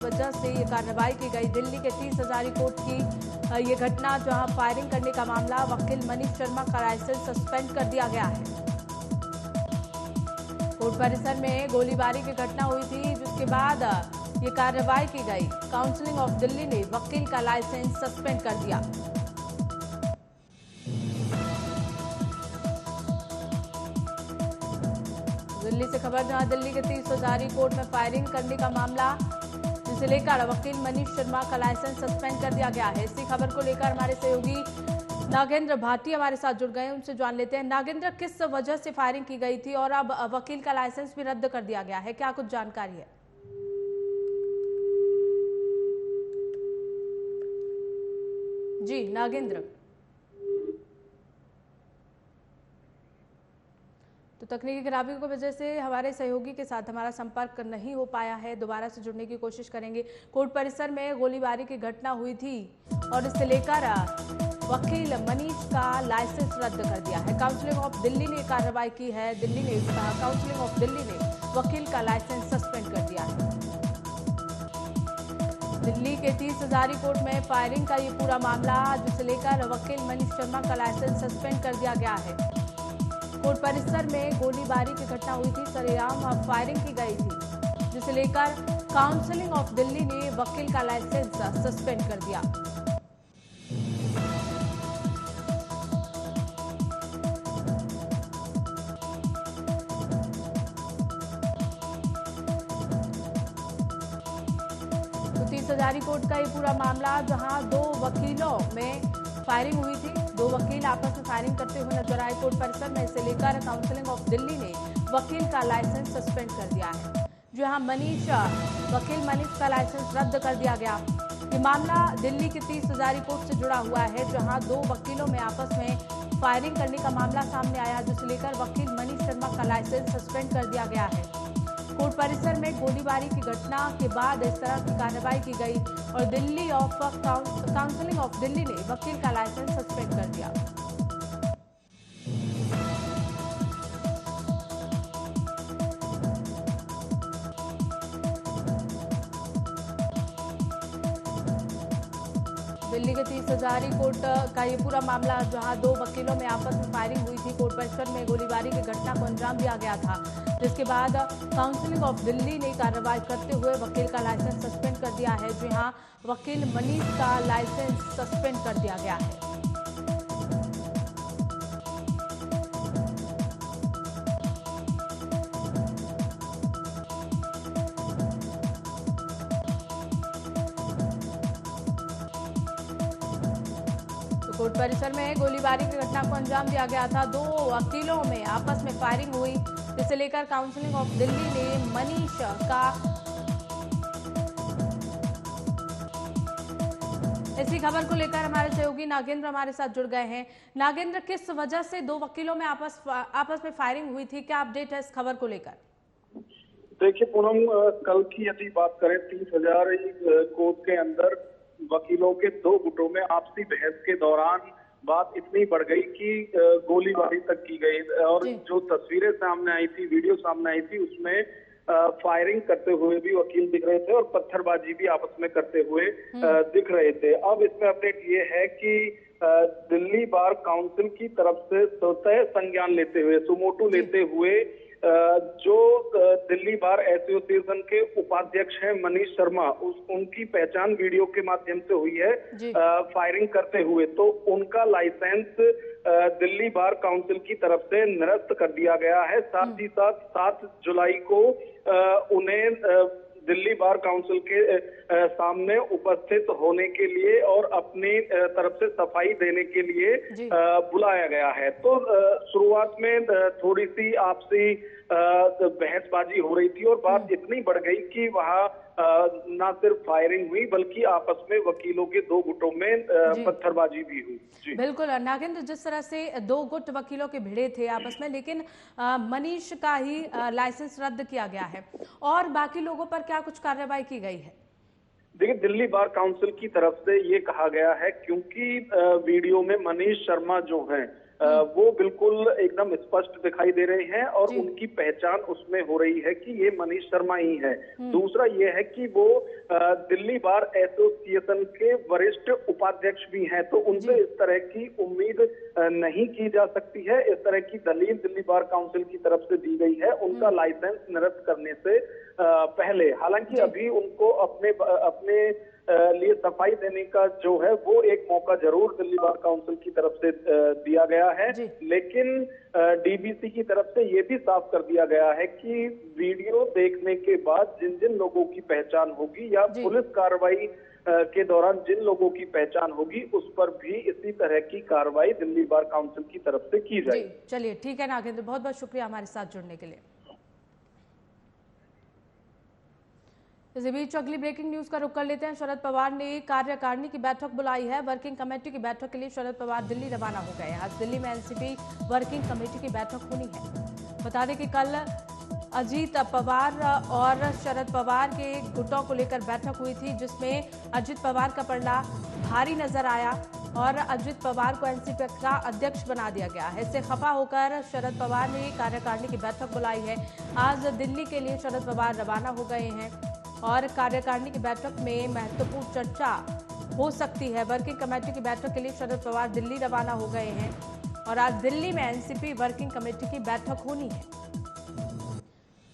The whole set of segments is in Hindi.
वजह से ये कार्रवाई की गई। दिल्ली के 30 हजारी कोर्ट की ये घटना, जहां फायरिंग करने का मामला, वकील मनीष शर्मा का लाइसेंस सस्पेंड कर दिया गया है। कोर्ट परिसर में गोलीबारी की घटना हुई थी, जिसके बाद ये कार्रवाई की गई। काउंसिल ऑफ दिल्ली ने वकील का लाइसेंस सस्पेंड कर दिया। दिल्ली से खबर, जहां दिल्ली के 30 हजारी कोर्ट में फायरिंग करने का मामला, जिसे लेकर वकील मनीष शर्मा का लाइसेंस सस्पेंड कर दिया गया है। इसी खबर को लेकर हमारे सहयोगी नागेंद्र भाटी हमारे साथ जुड़ गए हैं, उनसे जान लेते हैं। नागेंद्र, किस वजह से फायरिंग की गई थी और अब वकील का लाइसेंस भी रद्द कर दिया गया है, क्या कुछ जानकारी है? जी नागेंद्र। तो तकनीकी खराबी की वजह से हमारे सहयोगी के साथ हमारा संपर्क नहीं हो पाया है, दोबारा से जुड़ने की कोशिश करेंगे। कोर्ट परिसर में गोलीबारी की घटना हुई थी और इससे लेकर वकील मनीष का लाइसेंस रद्द कर दिया है। काउंसिल ऑफ दिल्ली ने कार्रवाई की है। काउंसिल ऑफ दिल्ली ने वकील का लाइसेंस सस्पेंड कर दिया है। दिल्ली के 30 हजारी कोर्ट में फायरिंग का ये पूरा मामला, जिसे लेकर वकील मनीष शर्मा का लाइसेंस सस्पेंड कर दिया गया है। कोर्ट परिसर में गोलीबारी की घटना हुई थी, सरेआम फायरिंग की गई थी, जिसे लेकर काउंसिल ऑफ दिल्ली ने वकील का लाइसेंस सस्पेंड कर दिया। तो 30 हजारी कोर्ट का ये पूरा मामला, जहां दो वकीलों में फायरिंग हुई थी, दो वकील आपस में फायरिंग करते हुए नजर आए कोर्ट परिसर में। इसे लेकर काउंसिल ऑफ दिल्ली ने वकील का लाइसेंस सस्पेंड कर दिया है। जहां वकील मनीष का लाइसेंस रद्द कर दिया गया। ये मामला दिल्ली की 30 हजारी कोर्ट से जुड़ा हुआ है, जहां दो वकीलों में आपस में फायरिंग करने का मामला सामने आया, जिसे लेकर वकील मनीष शर्मा का लाइसेंस सस्पेंड कर दिया गया है। कोर्ट परिसर में गोलीबारी की घटना के बाद इस तरह की कार्रवाई की गई और काउंसिल ऑफ दिल्ली ने वकील का लाइसेंस सस्पेंड कर दिया। दिल्ली के 30 हजारी कोर्ट का ये पूरा मामला, जहां दो वकीलों में आपस में फायरिंग हुई थी, कोर्ट परिसर में गोलीबारी की घटना को अंजाम दिया गया था, जिसके बाद काउंसिल ऑफ दिल्ली ने कार्रवाई करते हुए वकील का लाइसेंस सस्पेंड कर दिया है। जी हां, वकील मनीष का लाइसेंस सस्पेंड कर दिया गया है। कोर्ट परिसर में गोलीबारी की घटना को अंजाम दिया गया था। दो वकीलों में आपस में फायरिंग हुई, जिसे लेकर काउंसिल ऑफ दिल्ली ने मनीष का, इसी खबर को लेकर हमारे सहयोगी नागेंद्र हमारे साथ जुड़ गए हैं। नागेंद्र, किस वजह से दो वकीलों में आपस में फायरिंग हुई थी, क्या अपडेट है इस खबर को लेकर? देखिए पूनम, कल की यदि बात करें, 30 हजार कोर्ट के अंदर वकीलों के दो गुटों में आपसी बहस के दौरान बात इतनी बढ़ गई कि गोलीबारी तक की गई और जो तस्वीरें सामने आई थी, वीडियो सामने आई थी, उसमें फायरिंग करते हुए भी वकील दिख रहे थे और पत्थरबाजी भी आपस में करते हुए दिख रहे थे। अब इसमें अपडेट ये है कि दिल्ली बार काउंसिल की तरफ से स्वतः संज्ञान लेते हुए, सुमोटो लेते हुए, जो दिल्ली बार एसोसिएशन के उपाध्यक्ष हैं मनीष शर्मा, उनकी पहचान वीडियो के माध्यम से हुई है फायरिंग करते हुए। तो उनका लाइसेंस दिल्ली बार काउंसिल की तरफ से निरस्त कर दिया गया है। साथ ही साथ 7 जुलाई को उन्हें दिल्ली बार काउंसिल के सामने उपस्थित होने के लिए और अपनी तरफ से सफाई देने के लिए बुलाया गया है। तो शुरुआत में थोड़ी सी आपसी बहसबाजी हो रही थी और बात इतनी बढ़ गई कि वहां ना सिर्फ फायरिंग हुई, बल्कि आपस में वकीलों के दो गुटों में पत्थरबाजी भी हुई। जी बिल्कुल नागेंद्र, जिस तरह से दो गुट वकीलों के भिड़े थे आपस में, लेकिन मनीष का ही लाइसेंस रद्द किया गया है और बाकी लोगों पर क्या कुछ कार्रवाई की गई है? देखिए, दिल्ली बार काउंसिल की तरफ से ये कहा गया है, क्योंकि वीडियो में मनीष शर्मा जो हैं वो बिल्कुल एकदम स्पष्ट दिखाई दे रहे हैं और उनकी पहचान उसमें हो रही है कि ये मनीष शर्मा ही है। दूसरा ये है कि वो दिल्ली बार एसोसिएशन के वरिष्ठ उपाध्यक्ष भी हैं, तो उनसे इस तरह की उम्मीद नहीं की जा सकती है। इस तरह की दलील दिल्ली बार काउंसिल की तरफ से दी गई है उनका लाइसेंस निरस्त करने से पहले। हालांकि अभी उनको अपने लिए सफाई देने का जो है वो एक मौका जरूर दिल्ली बार काउंसिल की तरफ से दिया गया है, लेकिन डीबीसी की तरफ से ये भी साफ कर दिया गया है कि वीडियो देखने के बाद जिन जिन लोगों की पहचान होगी या पुलिस कार्रवाई के दौरान जिन लोगों की पहचान होगी उस पर भी इसी तरह की कार्रवाई दिल्ली बार काउंसिल की तरफ से की जाएगी। चलिए ठीक है नागेंद्र, बहुत बहुत शुक्रिया हमारे साथ जुड़ने के लिए। इसी बीच अगली ब्रेकिंग न्यूज का रुख कर लेते हैं। शरद पवार ने कार्यकारिणी की बैठक बुलाई है। वर्किंग कमेटी की बैठक के लिए शरद पवार दिल्ली रवाना हो गए। आज दिल्ली में एनसीपी वर्किंग कमेटी की बैठक होनी है। बता दें कि कल अजीत पवार और शरद पवार के गुटों को लेकर बैठक हुई थी, जिसमें अजीत पवार का पलड़ा भारी नजर आया और अजीत पवार को एनसीपी का अध्यक्ष बना दिया गया है। इससे खफा होकर शरद पवार ने कार्यकारिणी की बैठक बुलाई है। आज दिल्ली के लिए शरद पवार रवाना हो गए हैं और कार्यकारिणी की बैठक में महत्वपूर्ण चर्चा हो सकती है। वर्किंग कमेटी की बैठक के लिए शरद पवार दिल्ली रवाना हो गए हैं और आज दिल्ली में एनसीपी वर्किंग कमेटी की बैठक होनी है।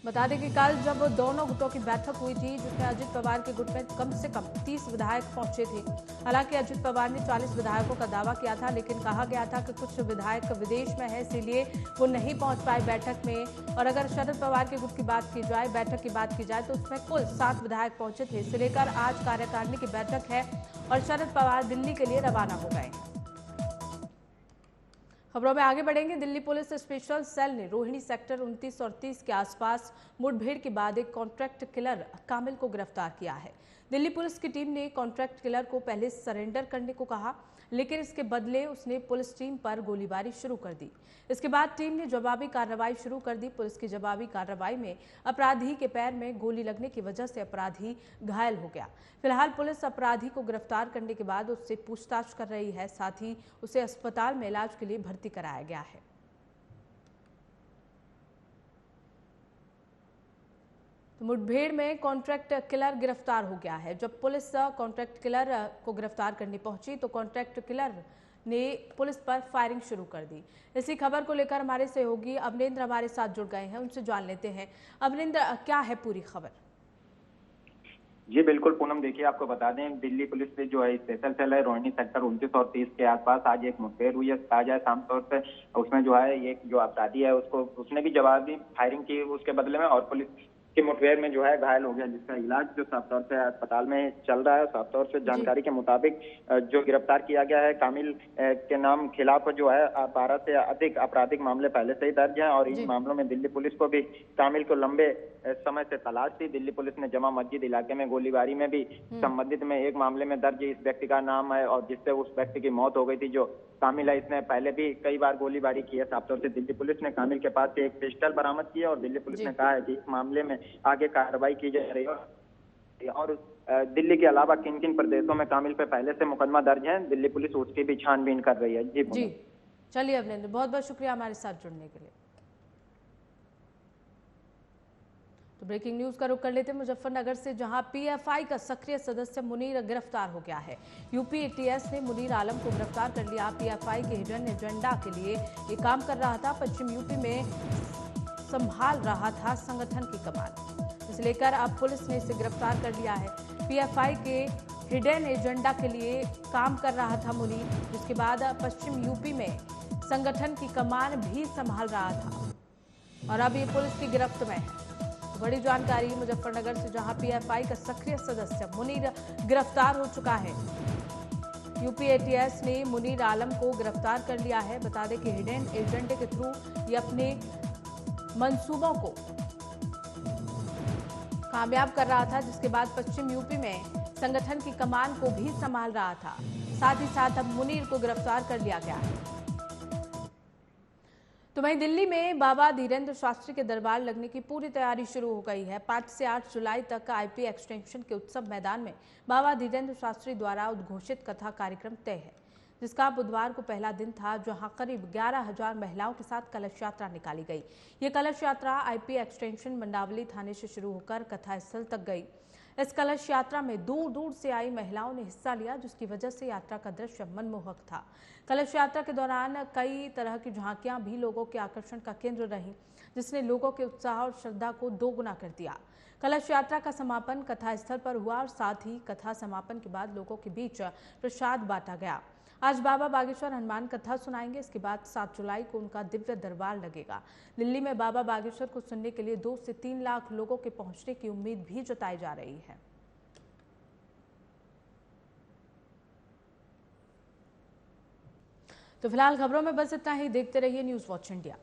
बता दें कि कल जब दोनों गुटों की बैठक हुई थी, जिसमें अजित पवार के गुट में कम से कम 30 विधायक पहुंचे थे। हालांकि अजित पवार ने 40 विधायकों का दावा किया था, लेकिन कहा गया था कि कुछ विधायक विदेश में है, इसीलिए वो नहीं पहुंच पाए बैठक में। और अगर शरद पवार के गुट की बात की जाए, बैठक की बात की जाए, तो उसमें कुल 7 विधायक पहुंचे थे। इसे लेकर आज कार्यकारिणी की बैठक है और शरद पवार दिल्ली के लिए रवाना हो गए। खबरों में आगे बढ़ेंगे। दिल्ली पुलिस स्पेशल सेल ने रोहिणी सेक्टर 29 और 30 के आसपास मुठभेड़ के बाद एक कॉन्ट्रैक्ट किलर कामिल को गिरफ्तार किया है। दिल्ली पुलिस की टीम ने कॉन्ट्रैक्ट किलर को पहले सरेंडर करने को कहा, लेकिन इसके बदले उसने पुलिस टीम पर गोलीबारी शुरू कर दी। इसके बाद टीम ने जवाबी कार्रवाई शुरू कर दी। पुलिस की जवाबी कार्रवाई में अपराधी के पैर में गोली लगने की वजह से अपराधी घायल हो गया। फिलहाल पुलिस अपराधी को गिरफ्तार करने के बाद उससे पूछताछ कर रही है, साथ ही उसे अस्पताल में इलाज के लिए भर्ती कराया गया है। मुठभेड़ में कॉन्ट्रैक्ट किलर गिरफ्तार हो गया है। जब पुलिस कॉन्ट्रैक्ट किलर को गिरफ्तार करने पहुंची तो कॉन्ट्रैक्ट किलर ने पुलिस पर फायरिंग शुरू कर दी। इसी खबर को लेकर हमारे सहयोगी अवनिंद्र हमारे साथ जुड़ गए हैं, उनसे जान लेते हैं। अवनिंद्र, क्या है पूरी खबर? जी बिल्कुल पूनम, देखिए आपको बता दें, दिल्ली पुलिस से जो है स्पेशल सेल है रोहिणी सेक्टर 29 और 30 के आसपास आज एक मुठभेड़ हुई है। आज आम तौर पे उसमें जो है एक जो अपराधी है उसने भी जवाबी फायरिंग की उसके बदले में, और पुलिस की मुठभेड़ में जो है घायल हो गया, जिसका इलाज जो साफ तौर से अस्पताल में चल रहा है। साफ तौर से जानकारी के मुताबिक जो गिरफ्तार किया गया है कामिल के नाम खिलाफ जो है 12 से अधिक आपराधिक मामले पहले से ही दर्ज हैं और इन मामलों में दिल्ली पुलिस को भी कामिल को लंबे समय से तलाश थी। दिल्ली पुलिस ने जमा मस्जिद इलाके में गोलीबारी में भी संबंधित में एक मामले में दर्ज इस व्यक्ति का नाम है और जिससे उस व्यक्ति की मौत हो गई थी। जो कामिल है इसने पहले भी कई बार गोलीबारी की है। साफ तौर से दिल्ली पुलिस ने कामिल के पास से एक पिस्टल बरामद किया और दिल्ली पुलिस ने कहा है कि इस मामले में आगे कार्रवाई की जा रही है और दिल्ली के अलावा किन किन प्रदेशों में कामिल पे पहले से मुकदमा दर्ज है, दिल्ली पुलिस उसकी भी छानबीन कर रही है। जी चलिए अवनिंद्र, बहुत बहुत शुक्रिया हमारे साथ जुड़ने के लिए। तो ब्रेकिंग न्यूज का रुख कर लेते हैं मुजफ्फरनगर से, जहां पीएफआई का सक्रिय सदस्य मुनीर गिरफ्तार हो गया है। यूपी एटीएस ने मुनीर आलम को गिरफ्तार कर लिया। पीएफआई के हिडन एजेंडा के लिए ये काम कर रहा था। पश्चिम यूपी में संभाल रहा था संगठन की कमान। इसे लेकर अब पुलिस ने इसे गिरफ्तार कर लिया है। पीएफआई के हिडन एजेंडा के लिए काम कर रहा था मुनीर, जिसके बाद पश्चिम यूपी में संगठन की कमान भी संभाल रहा था और अब ये पुलिस की गिरफ्त में है। बड़ी जानकारी मुजफ्फरनगर से, जहां पीएफआई का सक्रिय सदस्य मुनीर गिरफ्तार हो चुका है। यूपी एटीएस ने मुनीर आलम को गिरफ्तार कर लिया है। बता दें कि हिडन एजेंडे के थ्रू ये अपने मंसूबों को कामयाब कर रहा था, जिसके बाद पश्चिम यूपी में संगठन की कमान को भी संभाल रहा था। साथ ही साथ अब मुनीर को गिरफ्तार कर लिया गया है। तो वहीं दिल्ली में बाबा धीरेन्द्र शास्त्री के दरबार लगने की पूरी तैयारी शुरू हो गई है। 5 से 8 जुलाई तक आईपी एक्सटेंशन के उत्सव मैदान में बाबा धीरेन्द्र शास्त्री द्वारा उद्घोषित कथा कार्यक्रम तय है, जिसका बुधवार को पहला दिन था, जहां करीब 11,000 महिलाओं के साथ कलश यात्रा निकाली गई। ये कलश यात्रा आईपी एक्सटेंशन मंडावली थाने से शुरू होकर कथा स्थल तक गई। इस कलश यात्रा में दूर दूर से आई महिलाओं ने हिस्सा लिया, जिसकी वजह से यात्रा का दृश्य मनमोहक था। कलश यात्रा के दौरान कई तरह की झांकियां भी लोगों के आकर्षण का केंद्र रहीं, जिसने लोगों के उत्साह और श्रद्धा को दोगुना कर दिया। कलश यात्रा का समापन कथा स्थल पर हुआ और साथ ही कथा समापन के बाद लोगों के बीच प्रसाद बांटा गया। आज बाबा बागेश्वर हनुमान कथा सुनाएंगे। इसके बाद 7 जुलाई को उनका दिव्य दरबार लगेगा। दिल्ली में बाबा बागेश्वर को सुनने के लिए 2 से 3 लाख लोगों के पहुंचने की उम्मीद भी जताई जा रही है। तो फिलहाल खबरों में बस इतना ही। देखते रहिए न्यूज़ वॉच इंडिया।